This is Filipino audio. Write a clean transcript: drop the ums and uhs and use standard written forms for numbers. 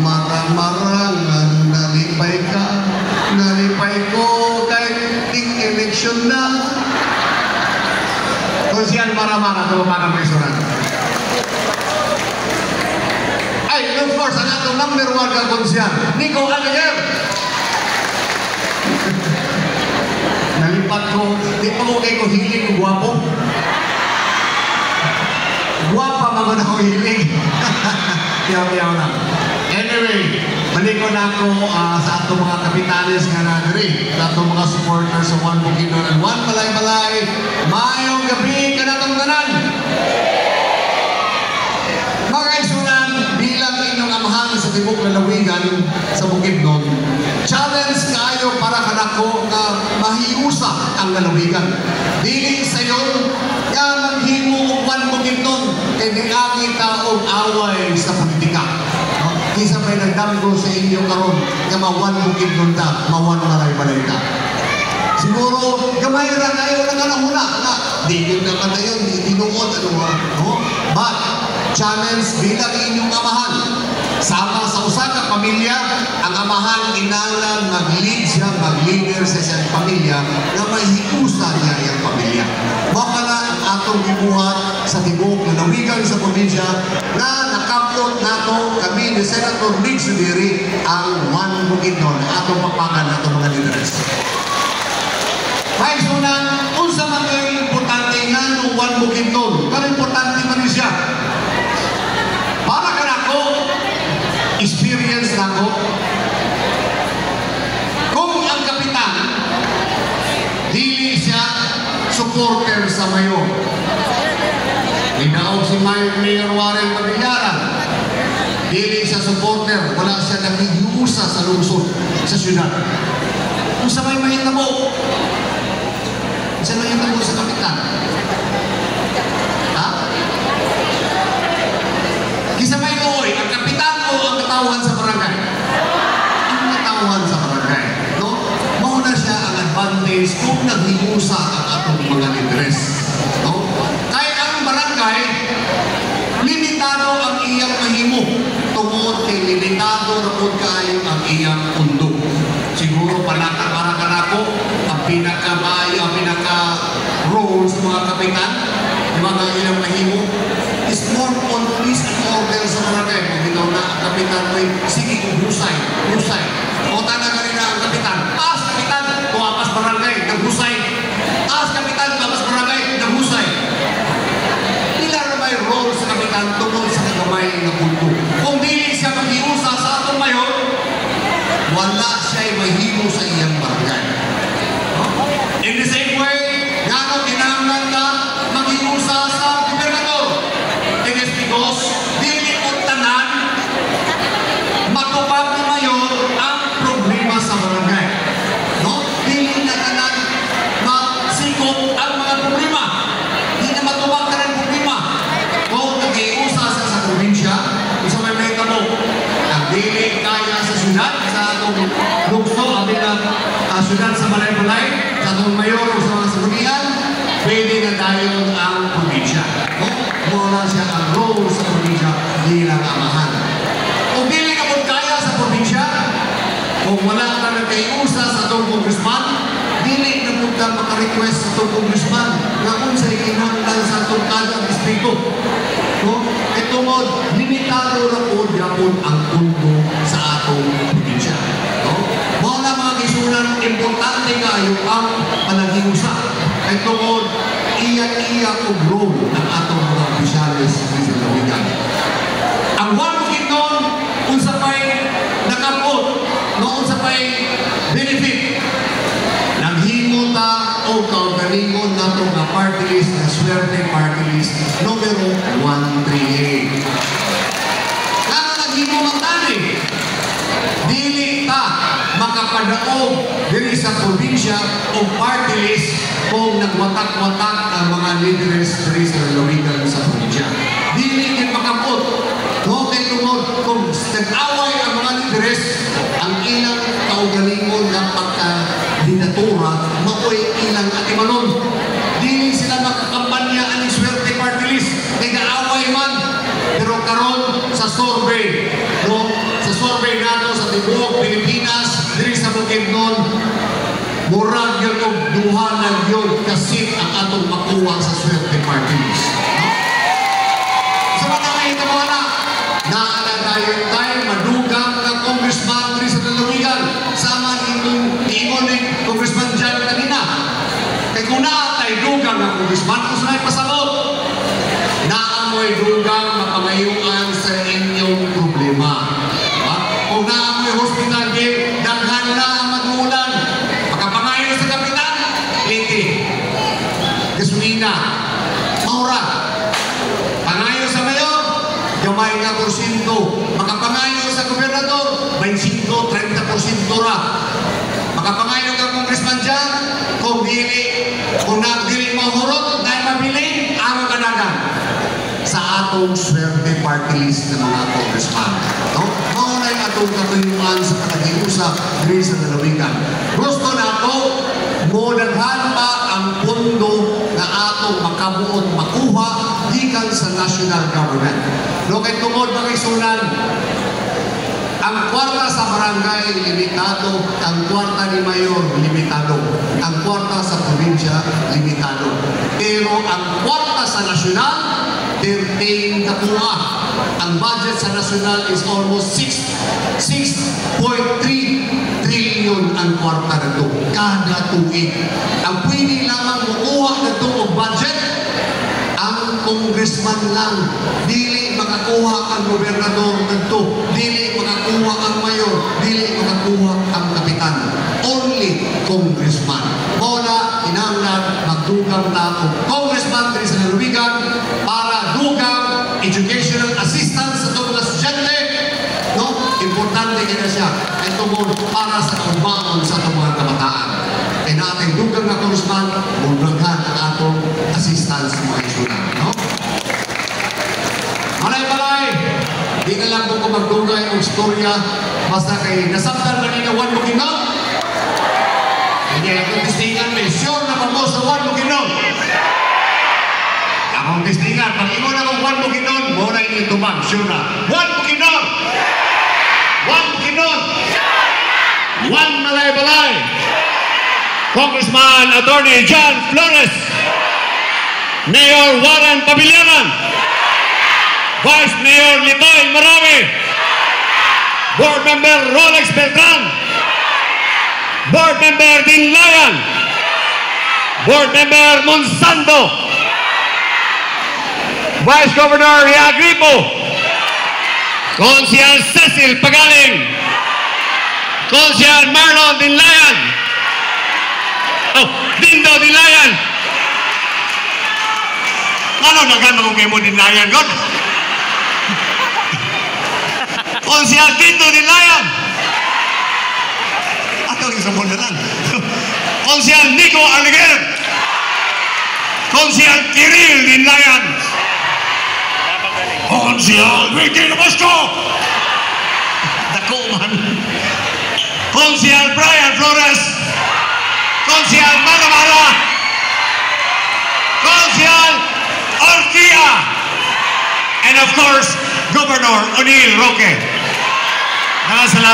Marang-marangan, nalipay ka, nalipay ko, kahit ting eleksyon na. Konsyal Maramara, tumapagang presonan. Ay, of course, ang atong number 1 ka konsyal, Nico Alier. Nalipat ko, di pa ko kayo hiling kong guwapo. Guwapa mga na ko hiling. Tiyaw-tiyaw lang. Anyway, maliko na ako sa atong mga kapitanes nga nagri, sa atong mga supporters sa One Bukidnon and One Balay-Balay. Mayong gabi ka natong tanan. Mga kaisunan, bilang inyong amahan sa tibok lalawigan sa Bukidnon, challenge kayo para kanako na mahiusa ang lalawigan. Dili sa iyo, yan maghimo One Bukidnon, kay nilagi taong away sa politika. Isa may nagdamgo sa inyo karon nga mawan Bukidnon ta, mawan Balay-Balay ta. Siguro gamay ra kayo na kanahuna na di na kanayon, di tinuod no? But challenge bilang inyong amahan. Sama sa usa ka pamilya, ang amahan inalan mag-lead siya, mag-leader sa isang pamilya na mahiusa niya ang pamilya. Baka na ang atong gibuhat sa tibok lalawigan sa probinsya na nakapot nato kami ni Senator Mig Subiri ang One Bukidnon, atong papangan atong mga leaders. May sunan, unsa man kayo importante nga ng One Bukidnon, pero importante man siya. Para ka nako, experience nako, kung ang kapitan, dili siya supporter sa mayor. Inaog si Mayor Warren Mabillaran, dili siya supporter, wala siya nagigiusa sa lungsod, sa syudad. Kung sa may mahitabo, sa mahitabo sa kapitan. Ha? Kisa may nooy, ang kapitan o ang katauhan sa barangay? Ang katauhan sa barangay. No? Mauna siya ang advantage kung naghiusa ang atong mga interes. No? Kaya ang barangay, limitado ang iyang mahimo. Tungod kay limitado na po kayo ang iyang mundo. Siguro para kanako, ang pinaka-maayo, ang pinaka-role sa mga kapitan, yung mga ilang mahimo, is more on peace and order sa barangay. Kung ikaw na ang kapitan mo, sige kung husay. O talaga rin na ang kapitan. Taas kapitan, tuwapas barangay, naghusay. Taas kapitan, tuwapas barangay, naghusay. Ilan na may role sa kapitan tungkol sa kagamay na mundo. Kung dili siya maghiusa sa atong mayor, wala siya'y mahimo sa iyang barangay. In the same way, gano'n kinahanglan ka maghiusa sa gobernador. It is because dili ko tanan matupad ni mayor ang problema sa barangay. No? Dili na tanan masikop ang mga problema. Hindi na matupad ka ng problema. Kung nag-iusa sa probinsya, isa may may kamo, ang dili kaya sa syudad, sa atong lukso, amin na syudad sa Balay-Balay, sa atong mayor o sa mga sabugian, pwede na dayon ang probinsya. No? Muna siya ang role sa probinsya bilang amahan. Kung dili ka po kaya sa probinsya, kung wala ka nagkaiusa sa atong congressman, dili na po ka maka-request sa atong congressman na kung sa ikinanglan sa atong kada distrito. No? Ito mo, limitado na po yapon ang mundo sa atong probinsya. No? Mga mga kisunan, importante kayo ang panag-iusa. Ito mo, iyak-iyak o role ng atong mga opisyalis sa lalawigan. Ang One Bukidnon, unsa pa'y nakapot, no, unsa pa'y benefit. Naghimo ta o kaugalingon na itong party list, na swerte party list, numero 138. Kano naghimo magtani? Dili ta makapadaog diri sa probinsya o party list kung nagwatak-watak ang mga leaders diri sa lalawigan sa probinsya. Dili din makapot. No, kay tungod kung nag-away ang mga leaders, ang ilang kaugalingon ng pagka-dinatura, makoy ilang atimanon. Dili sila makakampanya ang swerte party list. Nag-away man, pero karon sa survey, no, sa survey o Pilipinas, diri sa Bukidnon, murag yun o duha ng yun kasi ang atong makuha sa swerte parties. No? Sa mga nakita mo na, naalagayon tayo, madugang na congressman diri sa Lalawigan, sama niingon ni Congressman Jan kanina. Kaya kung naatay dugang na congressman, kung sa'y pasabot, naamoy dugang mapamayuan sa inyong problema. Diba? Kung naamoy hospital din, daghan na ang magulan. Makapangayon sa kapitan, liti. Gasolina, maura. Pangayon sa mayor, gamay nga porsyento. Makapangayon sa gobernador, 25-30% ra. Makapangayon ka congressman dyan, kung dili mahurot, dahil mabiling, ang kanagan sa atong swerte party list ng mga congressman. No? Mauna yung atong katuyuan sa katagiusa diri sa Lalawigan. Gusto na ito, modernhan pa ang pondo na atong makabuot makuha gikan sa national government. No, kay tungod makisunan, ang kwarta sa barangay, limitado. Ang kwarta ni Mayor, limitado. Ang kwarta sa probinsya, limitado. Pero ang kwarta sa nasyonal, 13 kakuha. Ang budget sa nasyonal is almost 6.3 trillion ang kwarta na ito. Kada tuig. Ang pwede lamang makuha na ito o budget, ang congressman lang. Dili makakuha ang gobernador nito. Dili makakuha ang mayor. Dili makakuha ang kapitan. Only congressman. Muna, kinahanglan, magdugang na ako. Congressman diri sa Lalawigan para dugang educational assistance sa itong mga estudyante. No? Importante kaya siya. Ito mo para sa kaugmaon sa itong mga kabataan. Kaya natin dugang na congressman, mundaghan ang atong assistance sa mga estudyante. No? Malay-malay, di na lang kung magdugay ang istorya basta kay nasabtan na nila Juan Bukidnon. Hindi, akong testingan, may sure na mo sa Juan Bukidnon. Akong testingan, pag-ingon akong Juan Bukidnon, muna yung tumang, sure na. Juan Bukidnon! Juan Bukidnon! Juan Malay-Balay! Congressman Attorney John Flores! Mayor Warren Pabilianan! Vice Mayor Litoy Marawi! Board Member Rolex Beltran! Board Member Dinlayan! Board Member Monsanto! Vice Governor Riagripo! Konsehal Cecil Pagaling! Konsehal Marlon Dinlayan! Oh, Dindo Dinlayan! Ano nagano kay mo Dinlayan, God? Konsehal Dindo Dinlayan! Ato yung sabon na lang. Konsehal Nico Aliguer! Konsehal Kiril Dinlayan! Konsehal Ricky Nabasco! Dako man. Konsehal Brian Flores! Konsehal Malamala! Konsehal Orquia! And of course, Governor O'Neil Roque. Salamat.